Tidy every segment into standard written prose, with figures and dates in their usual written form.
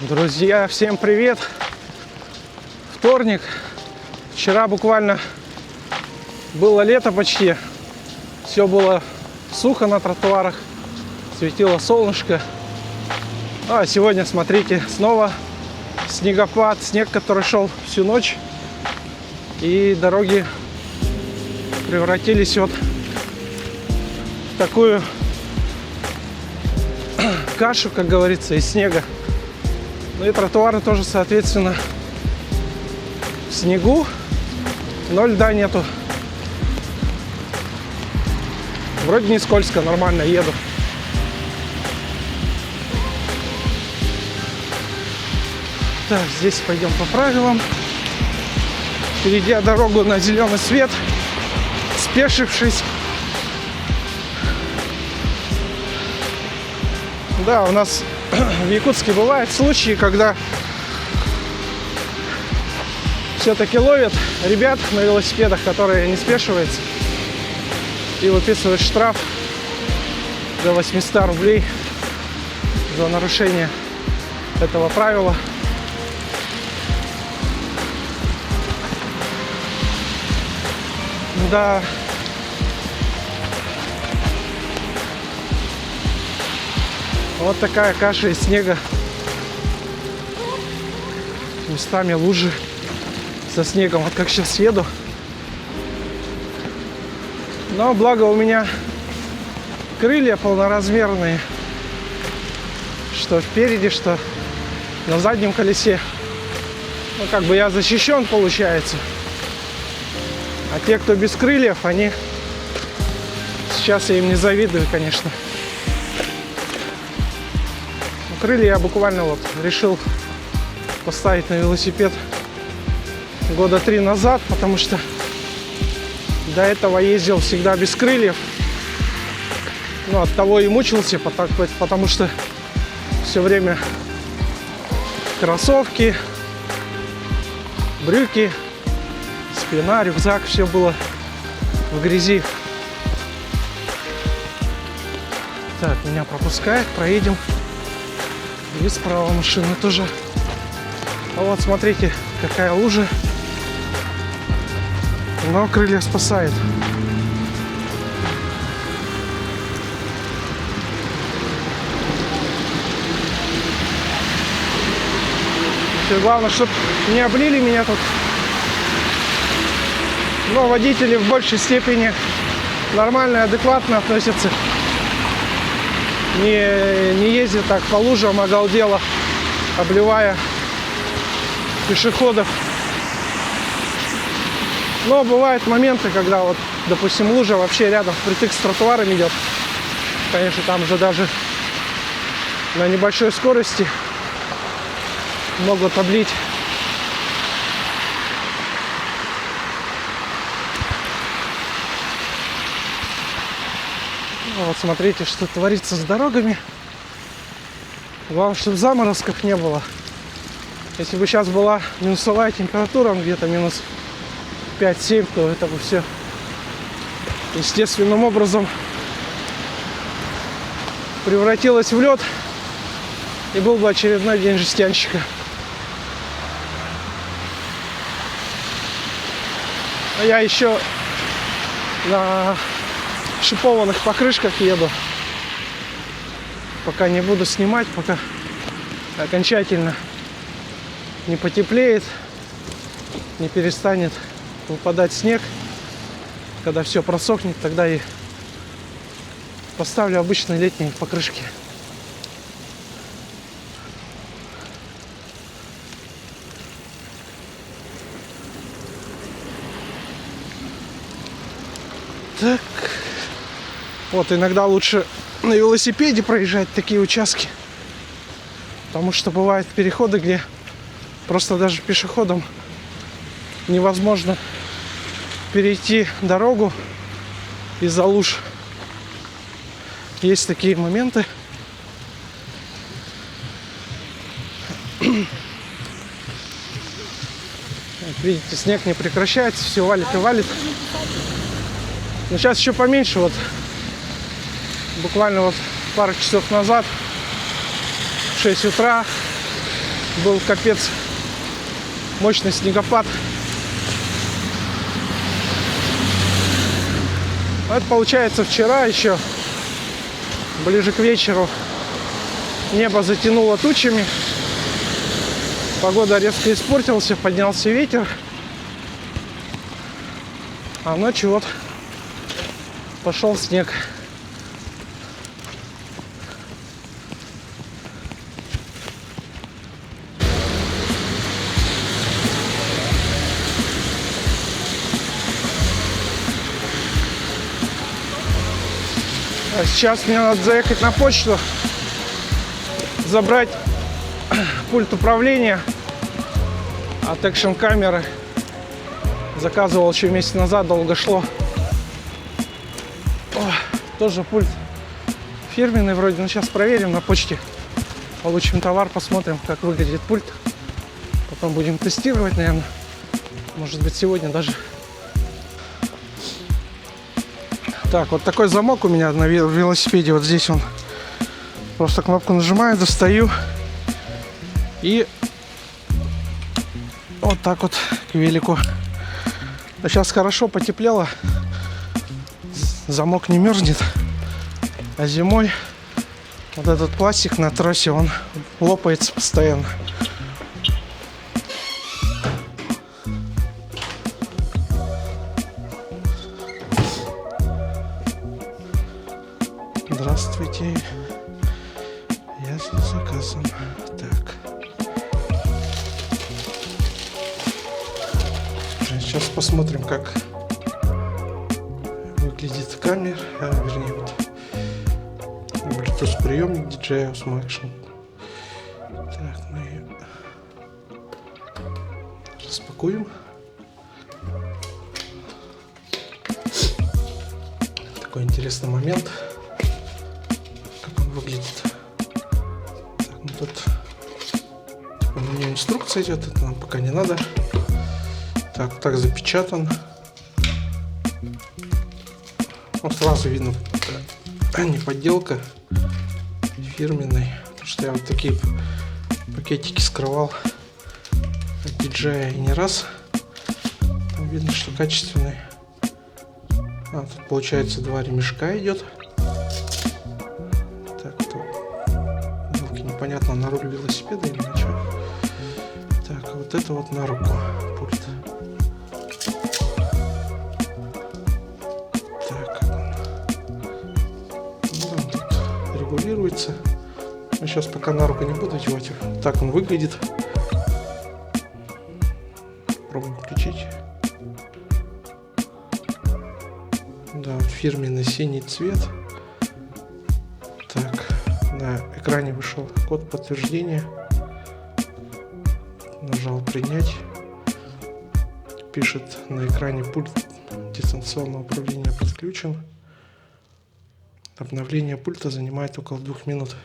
Друзья, всем привет! Вторник. Вчера буквально было лето почти. Все было сухо на тротуарах. Светило солнышко. А сегодня, смотрите, снова снегопад. Снег, который шел всю ночь. И дороги превратились вот в такую кашу, как говорится, из снега. Ну и тротуары тоже, соответственно, в снегу, но льда нету. Вроде не скользко, нормально еду. Так, здесь пойдем по правилам. Перейдя дорогу на зеленый свет, спешившись. Да, у нас в Якутске бывают случаи, когда все-таки ловят ребят на велосипедах, которые не спешиваются, и выписывают штраф до 800 рублей за нарушение этого правила. Да. Вот такая каша из снега. Местами лужи со снегом. Вот как сейчас еду. Но благо у меня крылья полноразмерные. Что впереди, что на заднем колесе. Ну, как бы я защищен, получается. А те, кто без крыльев, они... Сейчас я им не завидую, конечно. Крылья я буквально вот решил поставить на велосипед года 3 назад, потому что до этого ездил всегда без крыльев. Ну, от того и мучился, потому что все время кроссовки, брюки, спина, рюкзак, все было в грязи. Так, меня пропускает, проедем. И справа машина тоже. А вот смотрите, какая лужа. Но крылья спасает. И главное, чтобы не облили меня тут. Но водители в большей степени нормально и адекватно относятся. Не ездит так по лужам оголдело, обливая пешеходов. Но бывают моменты, когда вот, допустим, лужа вообще рядом впритык с тротуаром идет. Конечно, там же даже на небольшой скорости могут облить. Вот смотрите, что творится с дорогами. Главное, чтобы заморозков не было. Если бы сейчас была минусовая температура, где-то минус 5-7, то это бы все естественным образом превратилось в лед. И был бы очередной день жестянщика. А я еще на шипованных покрышках еду. Пока не буду снимать, пока окончательно не потеплеет, не перестанет выпадать снег. Когда все просохнет, тогда и поставлю обычные летние покрышки. Так. Вот, иногда лучше на велосипеде проезжать такие участки. Потому что бывают переходы, где просто даже пешеходам невозможно перейти дорогу из-за луж. Есть такие моменты. Видите, снег не прекращается, все валит и валит. Но сейчас еще поменьше, вот буквально вот пару часов назад, в 6 утра, был капец мощный снегопад. Это получается вчера еще, ближе к вечеру, небо затянуло тучами. Погода резко испортилась, поднялся ветер. А ночью вот пошел снег. А сейчас мне надо заехать на почту, забрать пульт управления от экшн-камеры. Заказывал еще месяц назад, долго шло. Тоже пульт фирменный вроде. Но сейчас проверим на почте. Получим товар, посмотрим, как выглядит пульт. Потом будем тестировать, наверное. Может быть, сегодня даже. Так, вот такой замок у меня на велосипеде. Вот здесь он. Просто кнопку нажимаю, достаю. И вот так вот к велику. Но сейчас хорошо потеплело. Замок не мерзнет. А зимой вот этот пластик на тросе, он лопается постоянно. Здравствуйте. Я с заказом. Так. Сейчас посмотрим, как выглядит камера, вернее, вот Bluetooth приемник DJI Osmo Action. Так, мы ее распакуем. Такой интересный момент, как он выглядит. Так, ну тут типа, на нее инструкция идет, это нам пока не надо. Так запечатан. Вот сразу видно, не подделка, фирменный. Потому что я вот такие пакетики скрывал от DJI не раз. Там видно, что качественный. Тут получается два ремешка идет. Так, то непонятно, на руль велосипеда или на что. Так, вот это вот на руку пульт. Регулируется. Я сейчас пока на руку не буду одевать. Так он выглядит. Пробуем включить. Да, вот фирменный синий цвет. Так, на экране вышел код подтверждения. Нажал принять. Пишет на экране: пульт дистанционного управления подключен. Обновление пульта занимает около 2 минут.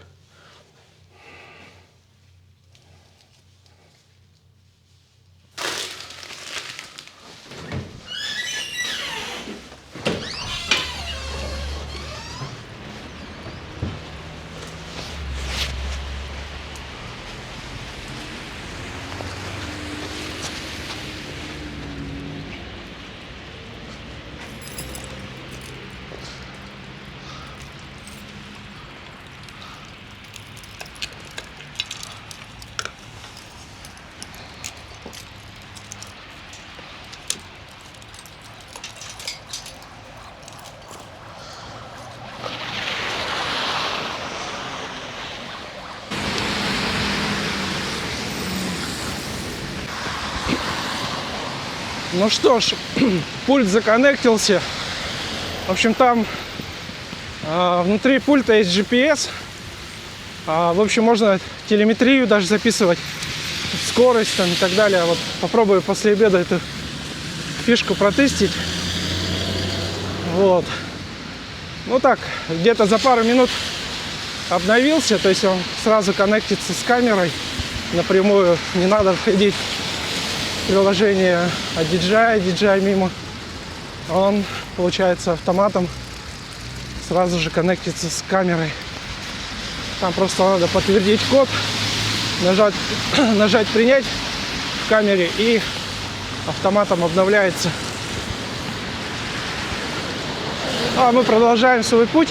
Ну что ж, пульт законнектился. В общем, там внутри пульта есть GPS. В общем, можно телеметрию даже записывать, скорость там и так далее. Вот попробую после обеда эту фишку протестить. Вот. Ну так, где-то за пару минут обновился. То есть он сразу коннектится с камерой напрямую. Не надо входить в приложение от DJI мимо. Он, получается, автоматом сразу же коннектится с камерой. Там просто надо подтвердить код нажать принять в камере, и автоматом обновляется. А мы продолжаем свой путь.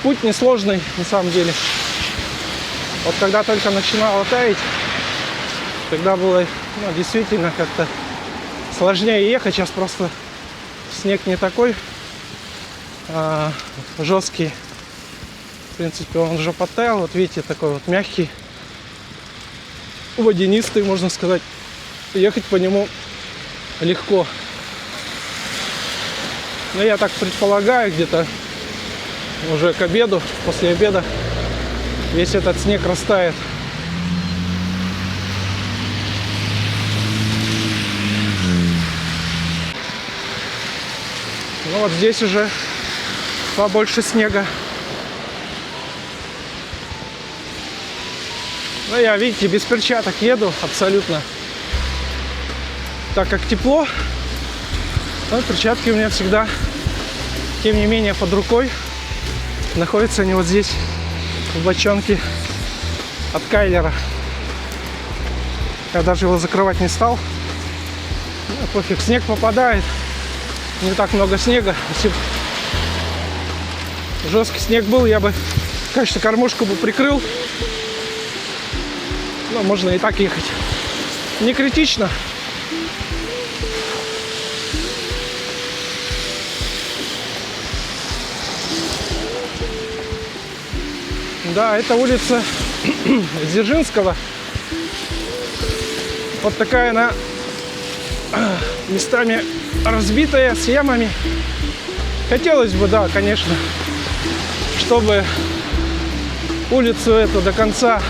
Путь несложный на самом деле. Вот когда только начинало таять, тогда было действительно как-то сложнее ехать. Сейчас просто снег не такой жесткий. В принципе, он уже подтаял. Вот видите, такой вот мягкий, водянистый, можно сказать. Ехать по нему легко. Но я так предполагаю, где-то уже к обеду, после обеда, весь этот снег растает. Ну вот здесь уже побольше снега. Ну я, видите, без перчаток еду абсолютно. Так как тепло, но перчатки у меня всегда, тем не менее, под рукой. Находятся они вот здесь, в бочонке от Кайлера. Я даже его закрывать не стал. Ну, пофиг, снег попадает. Не так много снега. Если бы жесткий снег был, я бы, конечно, кормушку бы прикрыл. Но можно и так ехать. Не критично. Да, это улица Дзержинского. Вот такая она местами разбитая, с ямами. Хотелось бы, да, конечно, чтобы улицу эту до конца,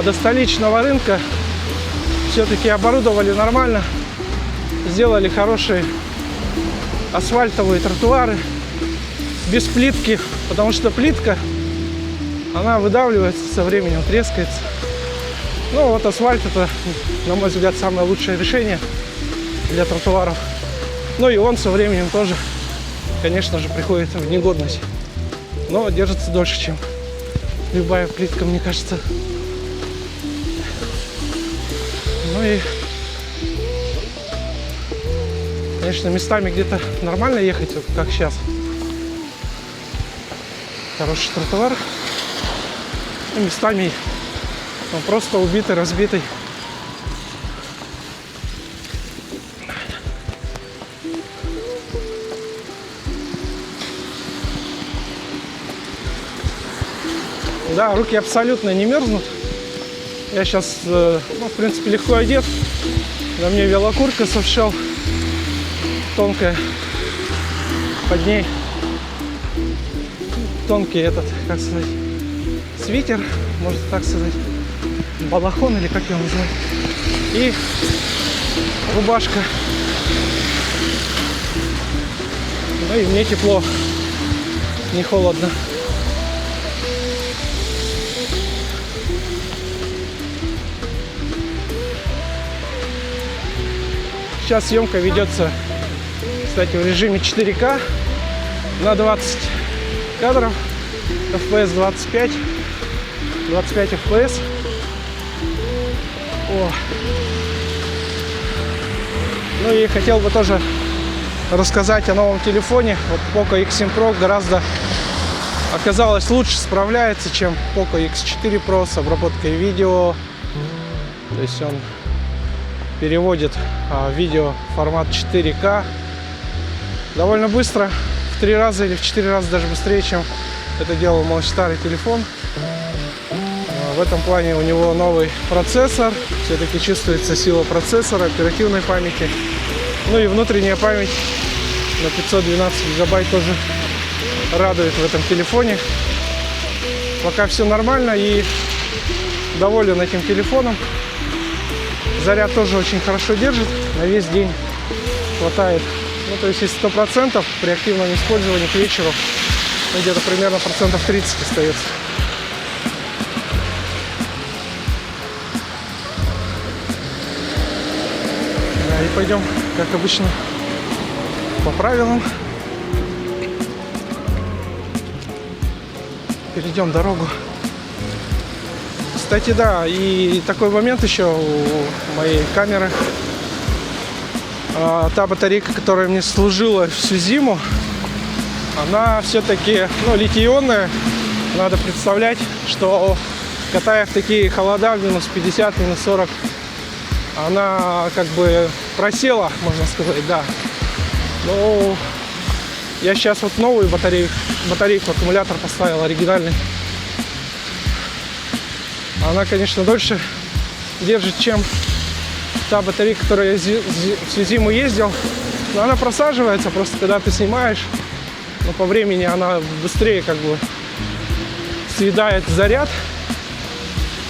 до столичного рынка все-таки оборудовали нормально. Сделали хорошие асфальтовые тротуары без плитки, потому что плитка, она выдавливается со временем, трескается. Ну вот асфальт — это, на мой взгляд, самое лучшее решение для тротуаров. Ну и он со временем тоже, конечно же, приходит в негодность. Но держится дольше, чем любая плитка, мне кажется. Ну и, конечно, местами где-то нормально ехать, вот как сейчас. Хороший тротуар. И местами он просто убитый, разбитый. Да, руки абсолютно не мерзнут. Я сейчас, в принципе, легко одет. На мне велокуртка софтшелл тонкая. Под ней тонкий этот, как сказать, свитер, можно так сказать, балахон или как его называют. И рубашка. Ну и мне тепло, не холодно. Сейчас съемка ведется, кстати, в режиме 4К на 20 кадров, FPS 25 FPS. О. Ну и хотел бы тоже рассказать о новом телефоне. Вот Poco X7 Pro гораздо оказалось лучше справляется, чем Poco X4 Pro с обработкой видео. То есть он переводит видео в формат 4К довольно быстро, в 3 раза или в 4 раза даже быстрее, чем это делал мой старый телефон. В этом плане у него новый процессор, все-таки чувствуется сила процессора, оперативной памяти. Ну и внутренняя память на 512 гигабайт тоже радует в этом телефоне. Пока все нормально и доволен этим телефоном. Заряд тоже очень хорошо держит, на весь день хватает. Ну, то есть, если 100% при активном использовании к вечеру, ну, где-то примерно процентов 30 остается. Да, и пойдем, как обычно, по правилам. перейдем дорогу. Кстати, да, и такой момент еще у моей камеры. Та батарейка, которая мне служила всю зиму, она все-таки, ну, литий-ионная. Надо представлять, что катая в такие холода, минус 50, минус 40, она как бы просела, можно сказать, да. Но я сейчас вот новую батарейку, аккумулятор поставил оригинальный. Она, конечно, дольше держит, чем та батарейка, которую я всю зиму ездил. Но она просаживается, просто когда ты снимаешь, но по времени она быстрее как бы съедает заряд.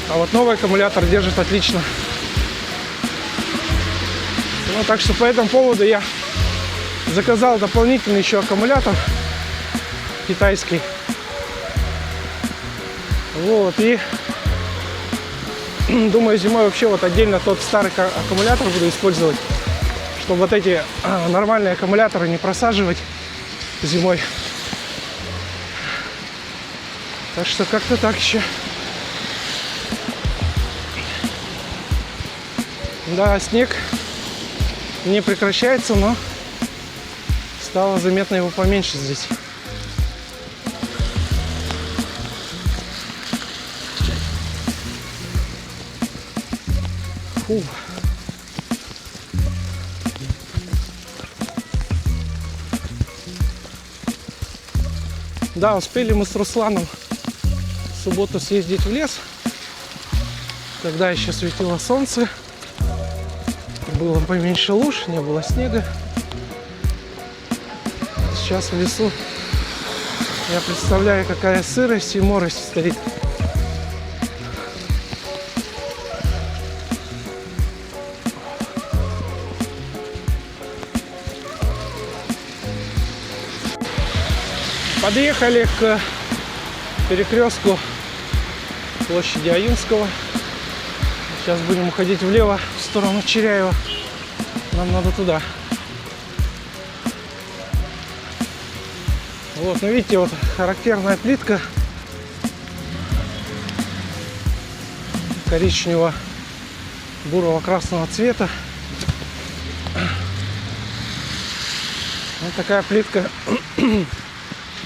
А вот новый аккумулятор держит отлично. Ну, так что по этому поводу я заказал дополнительный еще аккумулятор китайский. Вот, и думаю, зимой вообще вот отдельно тот старый аккумулятор буду использовать, чтобы вот эти нормальные аккумуляторы не просаживать зимой. Так что как-то так еще. Да, снег не прекращается, но стало заметно его поменьше здесь. Фу. Да, успели мы с Русланом в субботу съездить в лес, когда еще светило солнце, было поменьше луж, не было снега. Сейчас в лесу я представляю, какая сырость и морость стоит. Подъехали к перекрестку площади Аюнского. Сейчас будем уходить влево в сторону Черяева. Нам надо туда. Вот, ну видите, вот характерная плитка коричнево-бурого красного цвета. Вот такая плитка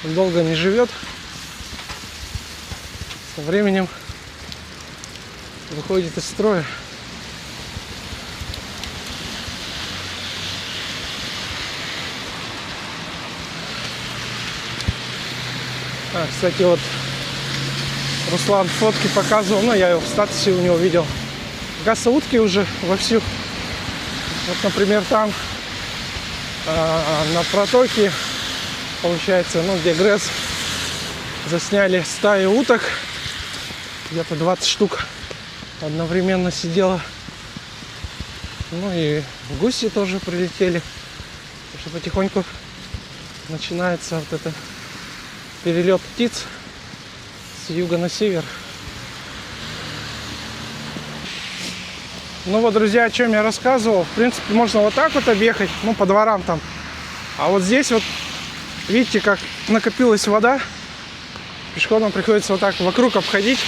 долго не живет. Со временем выходит из строя. Кстати, вот Руслан фотки показывал, но я его в статусе у него видел. Оказывается, утки уже вовсю. Вот, например, там на протоке, получается, ну, где ГРЭС, засняли стаи уток. Где-то 20 штук одновременно сидело. Ну и гуси тоже прилетели. Потому что потихоньку начинается вот это перелет птиц с юга на север. Ну вот, друзья, о чем я рассказывал. В принципе, можно вот так вот объехать, ну, по дворам там. А вот здесь вот, видите, как накопилась вода. Пешеходам приходится вот так вокруг обходить.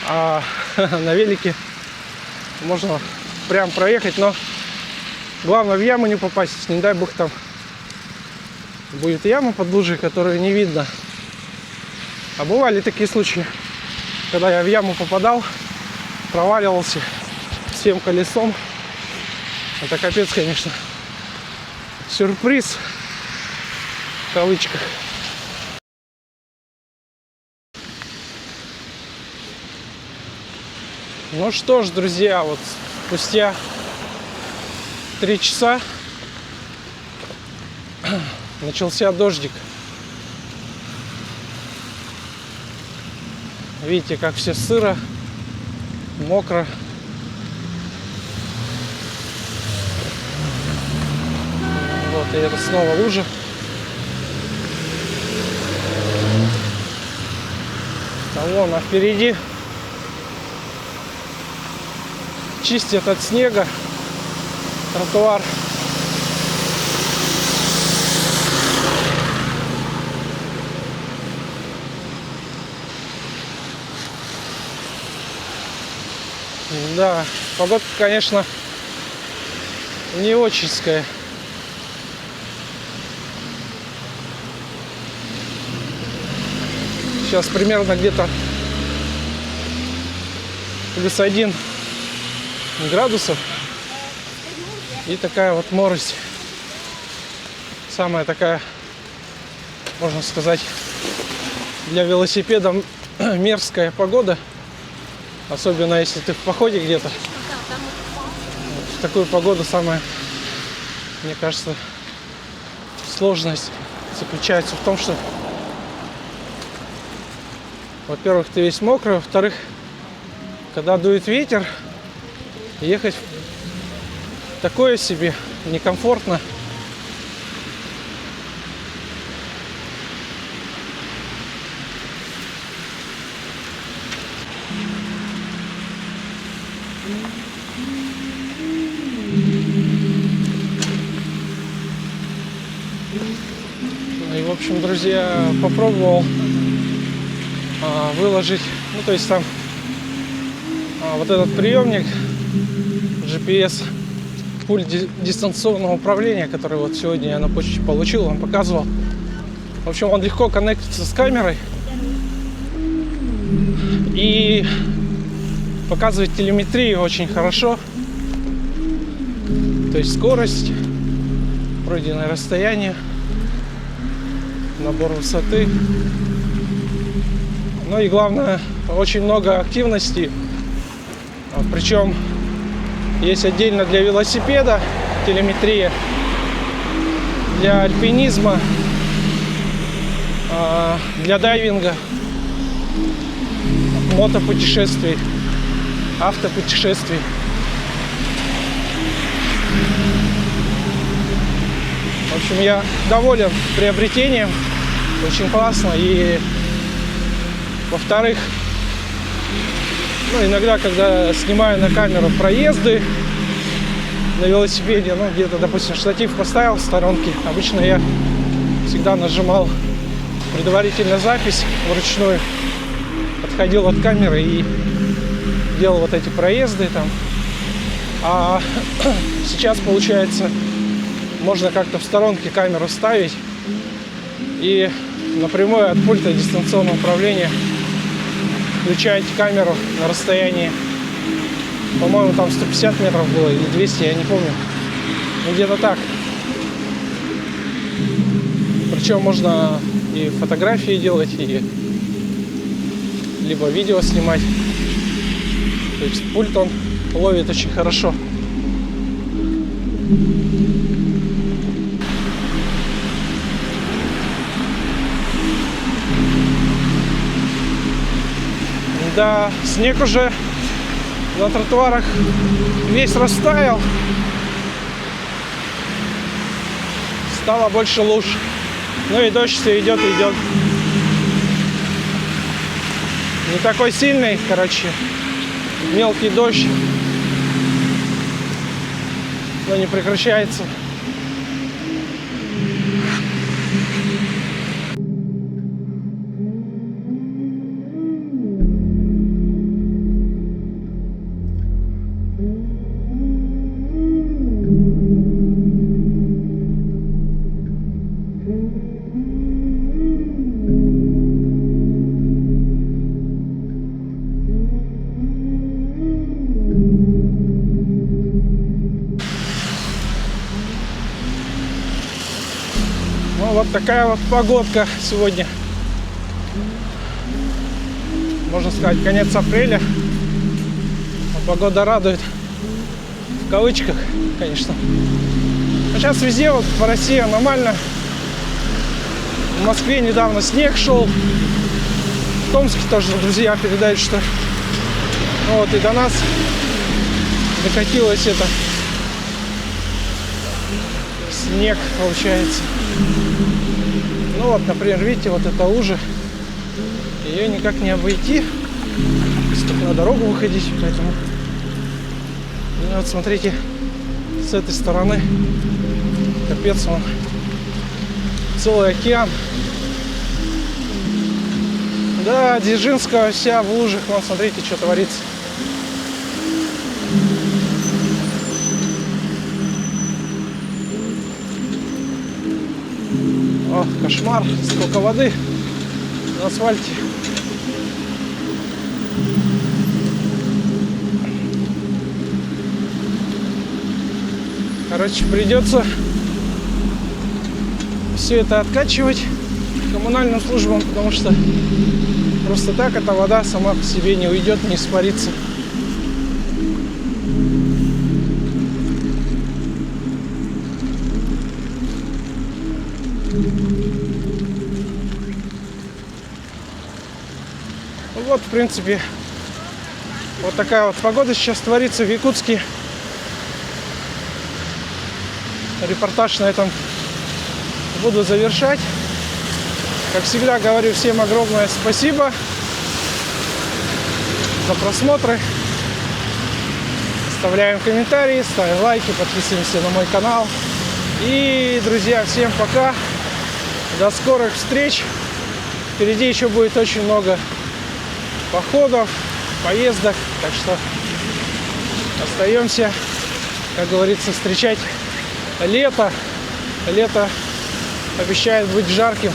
А на велике можно прям проехать, но главное в яму не попасть. Не дай бог, там будет яма под лужей, которую не видно. А бывали такие случаи, когда я в яму попадал, проваливался всем колесом. Это капец, конечно. Сюрприз в кавычках. Ну что ж, друзья, вот спустя 3 часа начался дождик. Видите, как все сыро, мокро. Вот, и это снова лужа. А вон, а впереди чистят от снега тротуар. Да, погодка, конечно, не очинская. Сейчас примерно где-то +1 градусов. И такая вот морось. Самая такая, можно сказать, для велосипеда мерзкая погода. Особенно если ты в походе где-то. В такую погоду самая, мне кажется, сложность заключается в том, что, во-первых, ты весь мокрый, во-вторых, когда дует ветер, ехать такое себе некомфортно. И, в общем, друзья, попробовал выложить, ну, то есть там вот этот приемник GPS, пульт дистанционного управления, который вот сегодня я на почте получил, он показывал. В общем, он легко коннектится с камерой и показывает телеметрию очень хорошо. То есть скорость, пройденное расстояние, набор высоты. Ну и главное, очень много активности. Причем есть отдельно для велосипеда телеметрия, для альпинизма, для дайвинга, мотопутешествий, автопутешествий. В общем, я доволен приобретением. Очень классно. И, во-вторых, ну, иногда, когда снимаю на камеру проезды на велосипеде, ну, где-то, допустим, штатив поставил в сторонке, обычно я всегда нажимал предварительно запись вручную, отходил от камеры и делал вот эти проезды там. А сейчас, получается, можно как-то в сторонке камеру ставить и напрямую от пульта дистанционного управления включаете камеру на расстоянии, по-моему, там 150 метров было или 200, я не помню. Ну, где-то так. Причем можно и фотографии делать, и либо видео снимать. То есть пульт он ловит очень хорошо. Да, снег уже на тротуарах весь растаял. Стало больше луж. Ну и дождь все идет и идет. Не такой сильный, короче. Мелкий дождь. Но не прекращается. Вот такая вот погодка сегодня. Можно сказать, конец апреля. Но погода радует. В кавычках, конечно. Но сейчас везде вот по России аномально. В Москве недавно снег шел. В Томске тоже друзья передают, что вот и до нас докатилось это. Снег, получается. Ну вот, например, видите, вот эта лужа. Ее никак не обойти. Только на дорогу выходить, поэтому... Ну вот, смотрите, с этой стороны капец, он целый океан. Да, Дзержинского вся в лужах. Вон, смотрите, что творится. О, кошмар, сколько воды на асфальте. Короче, придется все это откачивать коммунальным службам, потому что просто так эта вода сама по себе не уйдет, не испарится. Вот, в принципе, вот такая вот погода сейчас творится в Якутске. Репортаж на этом буду завершать. Как всегда говорю всем огромное спасибо за просмотры. Оставляем комментарии, ставим лайки, подписываемся на мой канал. И, друзья, всем пока. До скорых встреч. Впереди еще будет очень много походов, поездок. Так что остаемся, как говорится, встречать лето. Лето обещает быть жарким.